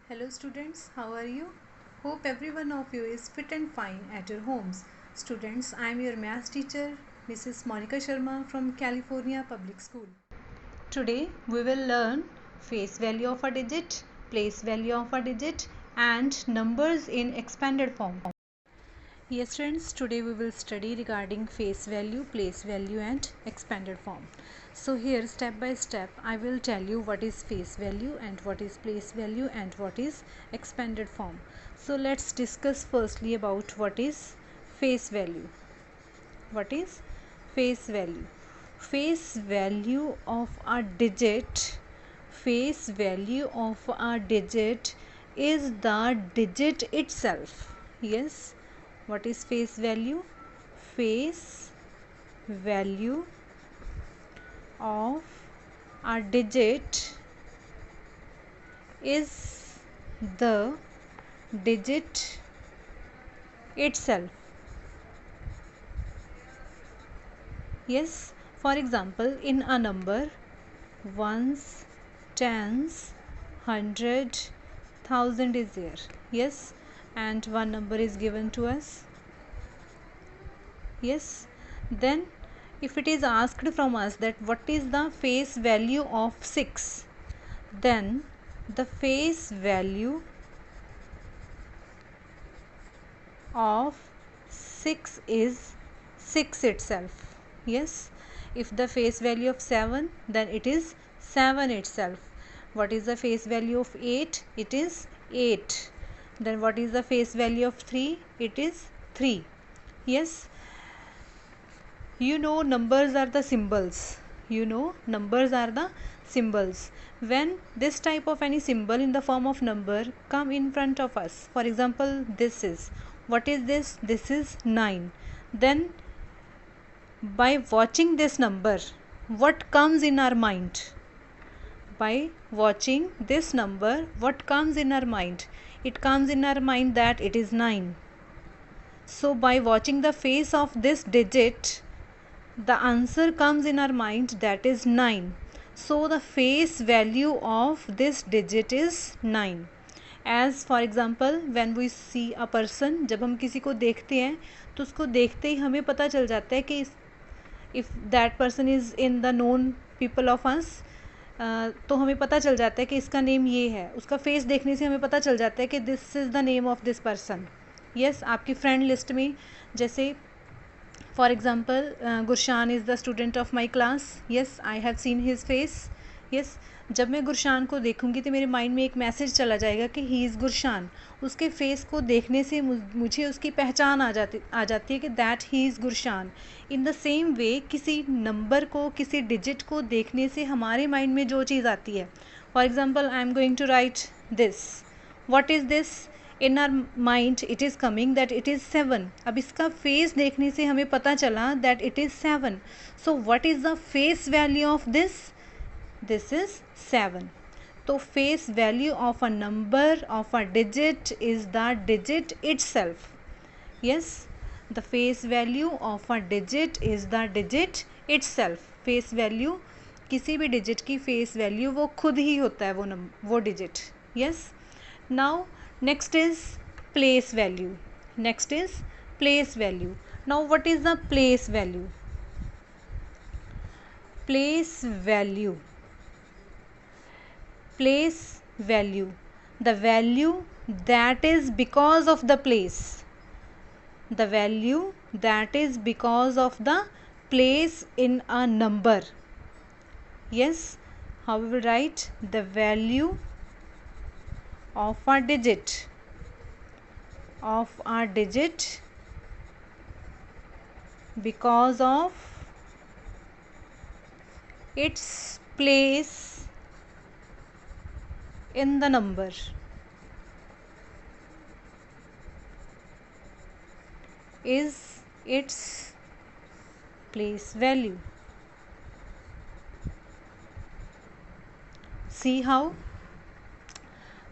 Hello students, how are you? Hope every one of you is fit and fine at your homes. Students, I am your maths teacher, Mrs. Monica Sharma from California Public School. Today we will learn face value of a digit, place value of a digit and numbers in expanded form. Yes friends, today we will study regarding face value, place value and expanded form. So here step by step I will tell you what is face value and what is place value and what is expanded form. So let's discuss firstly about what is face value. What is face value? Face value of a digit, face value of a digit is the digit itself. Yes, what is face value? Face value of a digit is the digit itself. Yes, for example, in a number, ones, tens, hundred, thousand is there. Yes, and one number is given to us. Yes, then if it is asked from us that what is the face value of 6, then the face value of 6 is 6 itself. Yes, if the face value of 7, then it is 7 itself. What is the face value of 8? It is 8. Then what is the face value of 3? It is 3. Yes, you know numbers are the symbols. Numbers are the symbols. When this type of any symbol in the form of number come in front of us, for example, this is, what is this? This is 9. Then by watching this number, what comes in our mind? By watching this number, what comes in our mind? It comes in our mind that it is 9. So by watching the face of this digit, the answer comes in our mind, that is 9. So the face value of this digit is 9. As for example, when we see a person, जब हम किसी को देखते हैं तो उसको देखते ही हमें पता चल जाता है कि if that person is in the known people of us, तो हमें पता चल जाता है कि इसका नेम ये है. उसका फेस देखने से हमें पता चल जाता है कि this is the name of this person. Yes, आपकी फ्रेंड लिस्ट में जैसे for example, Gurshan is the student of my class. Yes, I have seen his face. Yes, जब मैं गुरशान को देखूंगी तो मेरे माइंड में एक मैसेज चला जाएगा कि ही इज़ गुरशान. उसके फेस को देखने से मुझे उसकी पहचान आ जाती है कि that he is Gurshan. In the same way किसी नंबर को, किसी डिजिट को देखने से हमारे माइंड में जो चीज़ आती है, for example I am going to write this. What is this? In our mind it is coming that it is 7. अब इसका फेस देखने से हमें पता चला that it is 7. So what is the face value of this? This is 7. तो face value of a number, of a digit is the digit itself. Yes, the face value of a digit is the digit itself. Face value, किसी भी digit की face value वो खुद ही होता है, वो digit. Yes, now next is place value. Next is place value. Now what is the place value? Place value, place value, the value that is because of the place, the value that is because of the place in a number. Yes, how we will write the value of a digit, of a digit because of its place in the number. Is its place value. See how?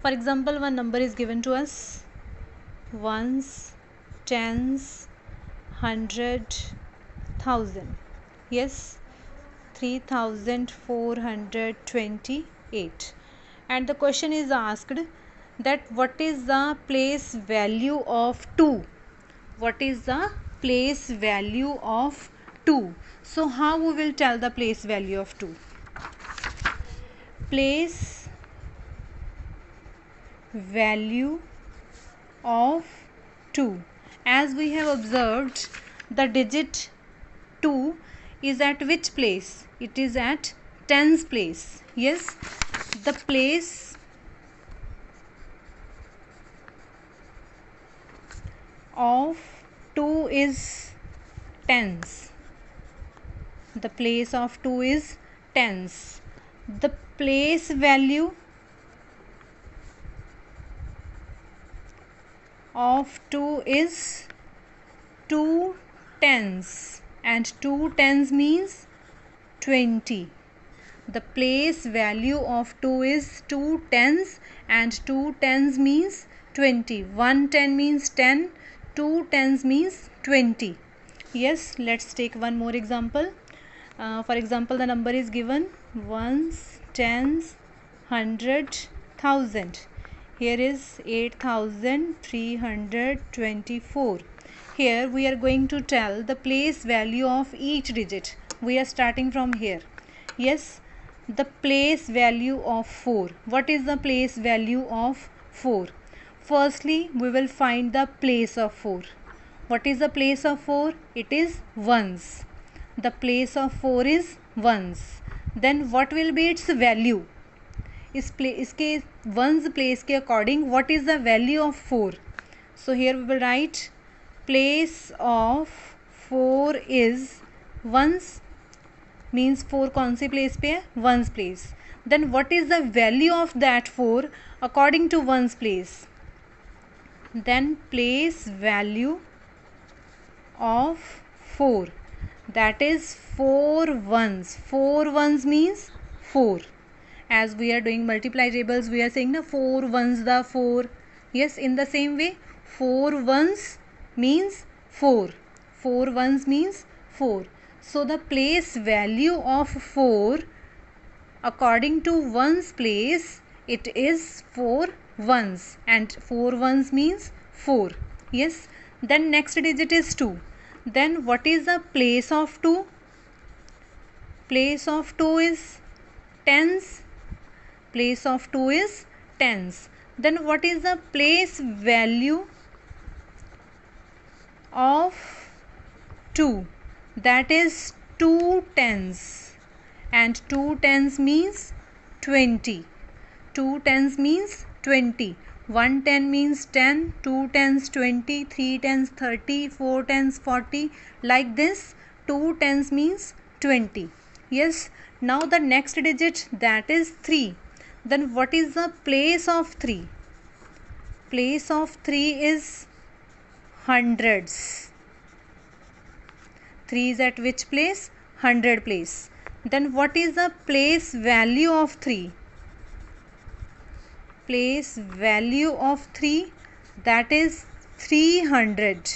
For example, one number is given to us, ones, tens, hundred, thousand. Yes, 3428. And the question is asked that what is the place value of 2. What is the place value of 2? So how we will tell the place value of 2? Place value of 2. As we have observed, the digit 2 is at which place? It is at tens place. Yes, the place of 2 is tens. The place of 2 is tens. The place value of 2 is 2 tens, and 2 tens means 20. The place value of 2 is 2 tens, and 2 tens means 20. 1 10 means 10, 2 tens means 20. Yes, let's take one more example. For example, the number is given ones, tens, 100, 1000. Here is 8324. Here we are going to tell the place value of each digit. We are starting from here. Yes, the place value of 4. What is the place value of 4? Firstly, we will find the place of 4. What is the place of 4? It is ones. The place of 4 is ones. Then what will be its value? इसके ones place के according what is the value of 4? So here we will write place of 4 is ones, means 4 कौन सी place पे है? ones place. Then what is the value of that 4 according to ones place? Then place value of 4, that is 4 ones. 4 ones means 4. As we are doing multiply tables, we are saying na 4 ones the 4. Yes, in the same way 4 ones means 4. 4 ones means 4. So the place value of 4 according to ones place, it is 4 ones, and 4 ones means 4. Yes, then next digit is 2. Then what is the place of 2? Place of 2 is tens. Place of 2 is tens. Then what is the place value of 2? That is 2 tens, and 2 tens means 20. 2 tens means 20. 1 10 means 10, 2 tens 20, 3 tens 30, 4 tens 40. Like this, 2 tens means 20. Yes, now the next digit, that is 3. Then what is the place of 3? Place of 3 is hundreds. 3 is at which place? 100 place. Then what is the place value of 3? Place value of 3, that is 300.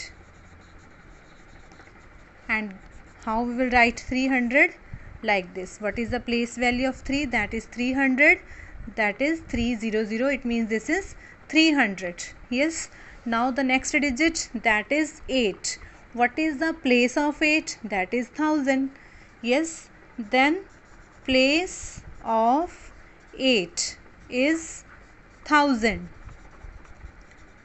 And how we will write 300? Like this. What is the place value of 3? That is 300. That is 300. It means this is 300. Yes. Now the next digit, that is 8. What is the place of 8? That is 1000. Yes. Then place of 8 is 1000.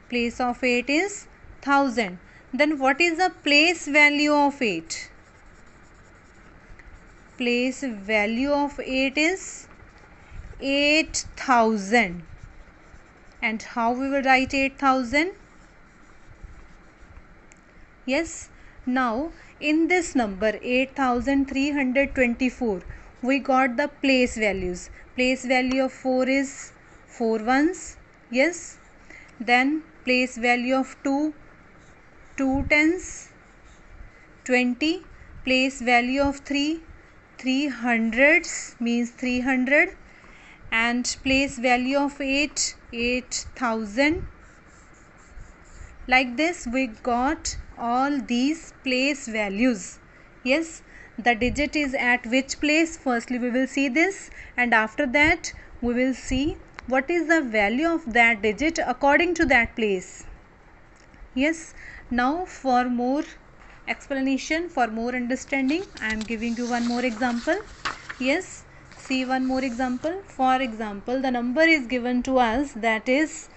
Place of 8 is 1000. Then what is the place value of 8? Place value of 8 is 8000. And how we will write 8000? Yes, now in this number 8324, we got the place values. Place value of 4 is 4 ones. Yes, then place value of 2, 2 tens, 20. Place value of 3, 3 hundreds means 300. And place value of 8, 8000. Like this, we got all these place values. Yes, the digit is at which place? Firstly we will see this, and after that we will see what is the value of that digit according to that place. Yes, now for more explanation, for more understanding, I am giving you one more example. Yes, see one more example. For example, the number is given to us, that is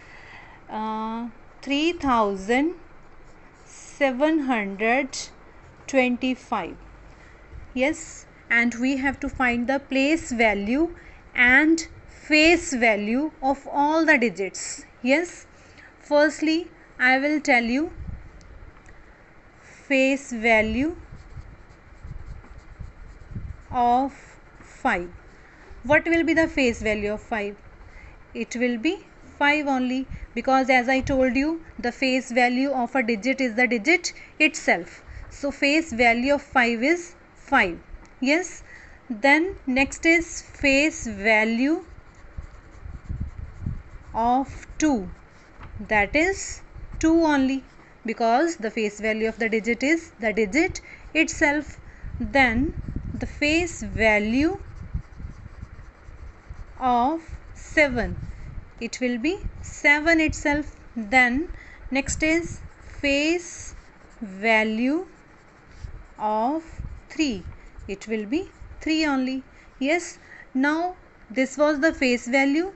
3725. Yes, and we have to find the place value and face value of all the digits. Yes, firstly I will tell you face value of 5. What will be the face value of 5? It will be 5 only, because as I told you, the face value of a digit is the digit itself. So face value of 5 is 5. Yes, then next is face value of 2, that is 2 only, because the face value of the digit is the digit itself. Then the face value of 7, it will be 7 itself. Then next is face value of 3, it will be 3 only. Yes, now this was the face value.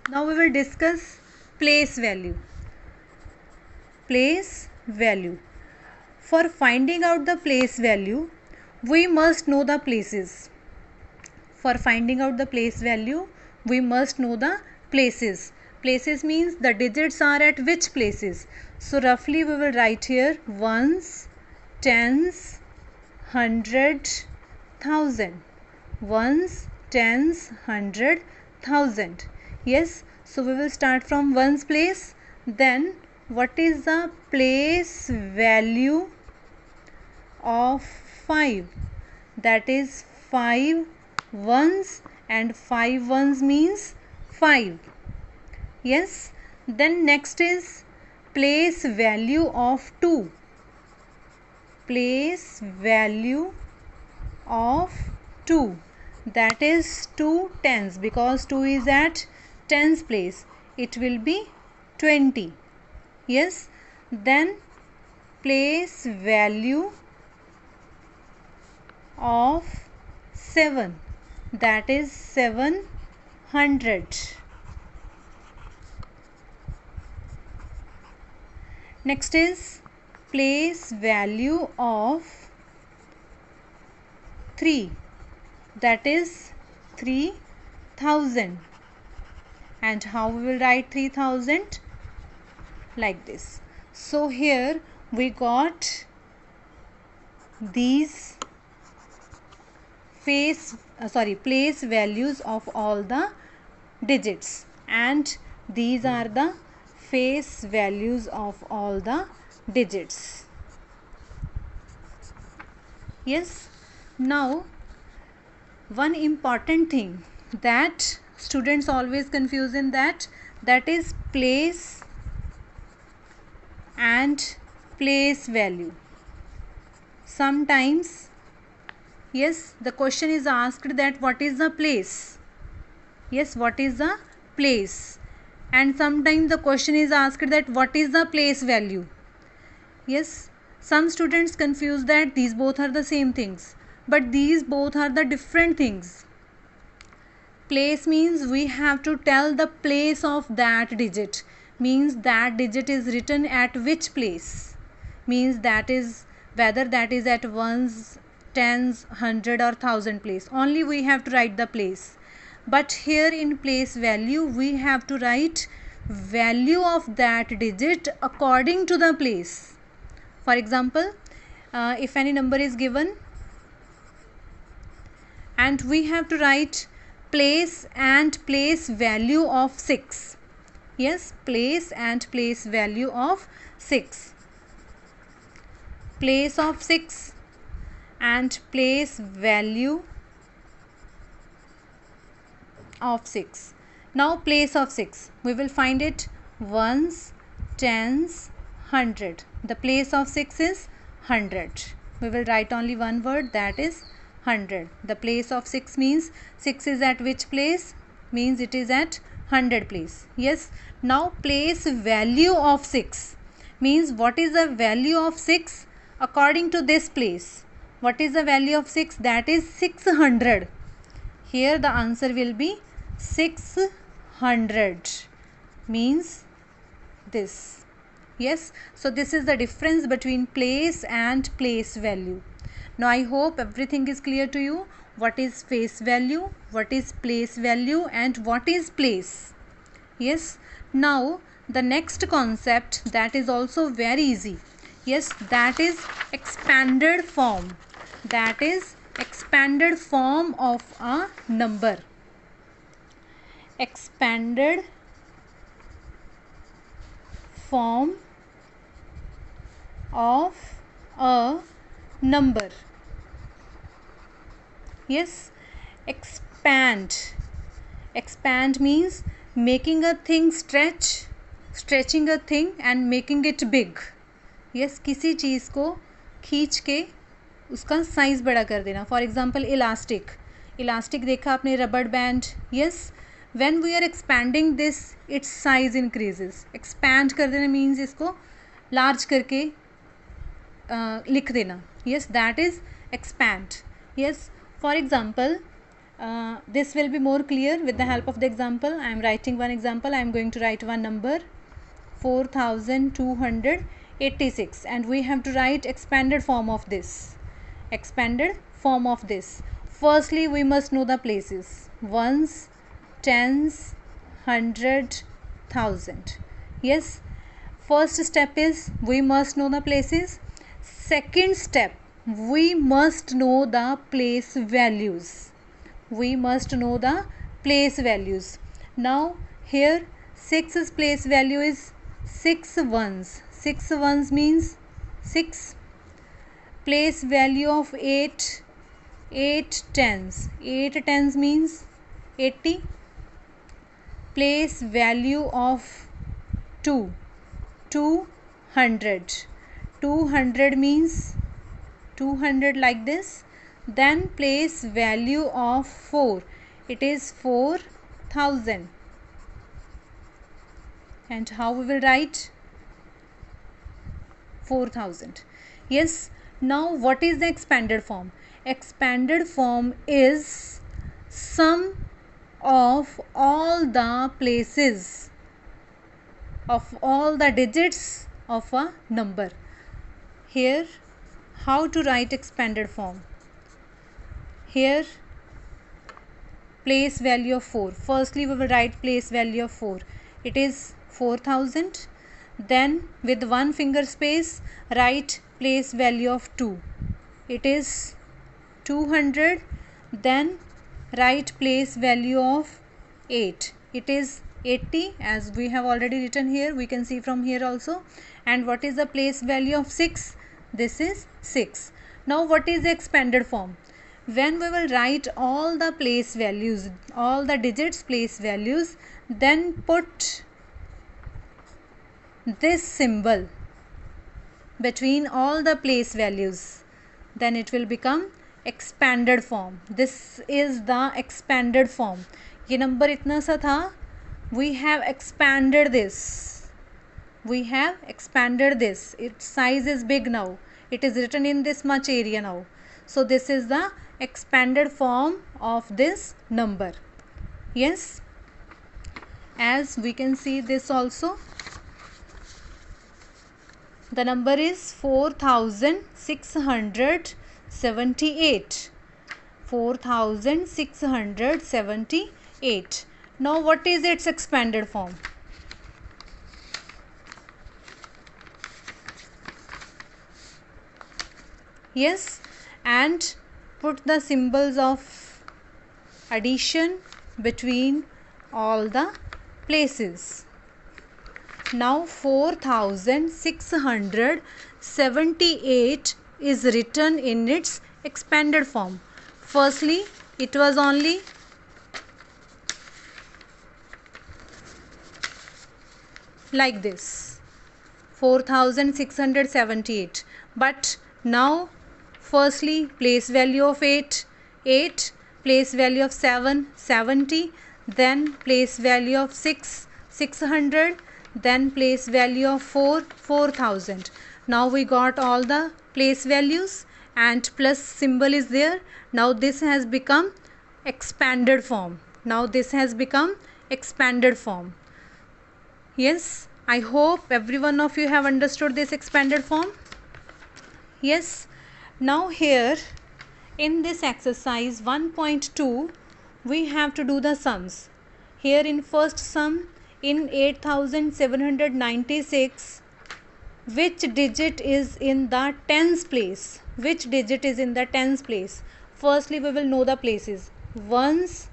Now we will discuss place value. Place value. For finding out the place value, we must know the places. For finding out the place value, we must know the places. Places means the digits are at which places. So roughly we will write here ones, tens, hundred, thousand. Ones, tens, hundred, thousand. Yes, so we will start from ones place. Then what is the place value of 5? That is 5 ones, and 5 ones means 5. Yes, then next is place value of 2. Place value of 2, that is 2 tens, because 2 is at tens place, it will be 20. Yes, then place value of 7, that is 700. Next is place value of 3, that is 3000. And how we will write 3000? Like this. So here we got these place values of all the digits, and these are the face values of all the digits. Yes, now one important thing that students always confuse in that is place and place value. Sometimes, yes, the question is asked that what is the place? Yes, what is the place? And sometimes the question is asked that what is the place value? Yes, some students confuse that these both are the same things, but these both are the different things. Place means we have to tell the place of that digit, means that digit is written at which place, means that is whether that is at ones, tens, hundred or thousand place, only we have to write the place. But here in place value we have to write value of that digit according to the place. For example, if any number is given and we have to write place and place value of 6. Yes, place and place value of 6. Place of 6 and place value of 6. Now place of 6, we will find it ones, tens, hundred. The place of 6 is 100. We will write only one word, that is 100. The place of 6 means 6 is at which place? Means it is at 100 place. Yes. Now place value of 6 means what is the value of 6 according to this place. What is the value of 6? That is 600. Here the answer will be 600 means this. Yes. So this is the difference between place and place value. Now I hope everything is clear to you. What is face value, what is place value, and what is place. Yes. Now the next concept that is also very easy. Yes, that is expanded form. That is expanded form of a number. Expanded form of a number. Yes, expand. Expand means making a thing stretch, stretching a thing and making it big. Yes, किसी चीज़ को खींच के उसका size बड़ा कर देना. For example elastic. Elastic देखा आपने, रबड़ band. Yes, when we are expanding this its size increases. Expand कर देना मीन्स इसको लार्ज करके लिख देना. Yes, that is expand. Yes, for example, this will be more clear with the help of the example. I am writing one example. I am going to write one number 4286 and we have to write expanded form of this. Expanded form of this. Firstly, we must know the places: ones, tens, 100, 1000. Yes, first step is we must know the places. Second step, we must know the place values. We must know the place values. Now here 6's place value is 6 ones. 6 ones means 6. Place value of 8, 8 tens. 8 tens means 80. Place value of 2, 200. 200 means 200 like this. Then place value of 4, it is 4000. And how we will write 4000? Yes. Now what is the expanded form? Expanded form is sum of all the places of all the digits of a number. Here how to write expanded form? Here place value of 4. Firstly we will write place value of 4. It is 4000. Then with one finger space write place value of 2. It is 200. Then write place value of 8. It is 80 as we have already written here. We can see from here also. And what is the place value of 6? This is 6. Now what is the expanded form? When we will write all the place values, all the digits place values, then put this symbol between all the place values, then it will become expanded form. This is the expanded form. ये number इतना सा था, we have expanded this. We have expanded this. Its size is big now. It is written in this much area now. So this is the expanded form of this number. Yes, as we can see this also, the number is 4678. 4678. Now what is its expanded form? Yes, and put the symbols of addition between all the places. Now 4678 is written in its expanded form. Firstly, it was only like this, 4678. But now firstly place value of 8, 8, place value of 7, 70, then place value of 6 600, then place value of 4 4000. Now we got all the place values and plus symbol is there. Now this has become expanded form. Now this has become expanded form. Yes, I hope every one of you have understood this expanded form. Yes, now here in this exercise 1.2 we have to do the sums. Here in first sum, in 8796, which digit is in the tens place? Which digit is in the tens place? Firstly we will know the places. Ones,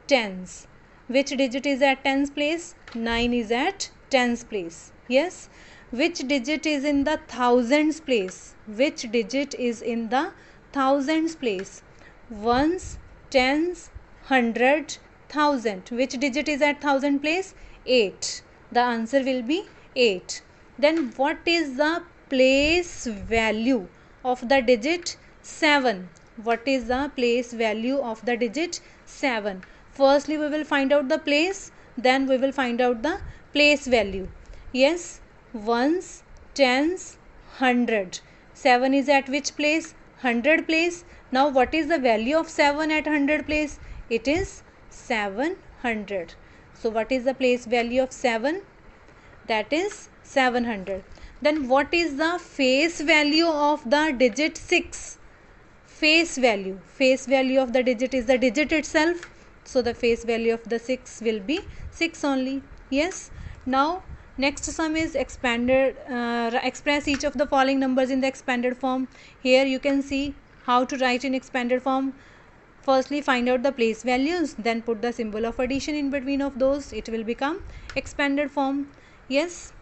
tens. Which digit is at tens place? 9 is at tens place. Yes. Which digit is in the thousands place? Which digit is in the thousands place? Ones, tens, 100, 1000. Which digit is at thousand place? 8. The answer will be 8. Then what is the place value of the digit 7? What is the place value of the digit 7? Firstly we will find out the place, then we will find out the place value. Yes, ones, tens, 100. 7 is at which place? 100 place. Now what is the value of 7 at 100 place? It is 700. So what is the place value of 7? That is 700. Then what is the face value of the digit 6? Face value. Face value of the digit is the digit itself. So the face value of the 6 will be 6 only. Yes. Now next sum is expanded. Express each of the following numbers in the expanded form. Here you can see how to write in expanded form. Firstly find out the place values, then put the symbol of addition in between of those. It will become expanded form. Yes.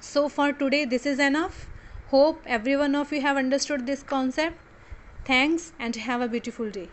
So for today this is enough. Hope every one of you have understood this concept. Thanks and have a beautiful day.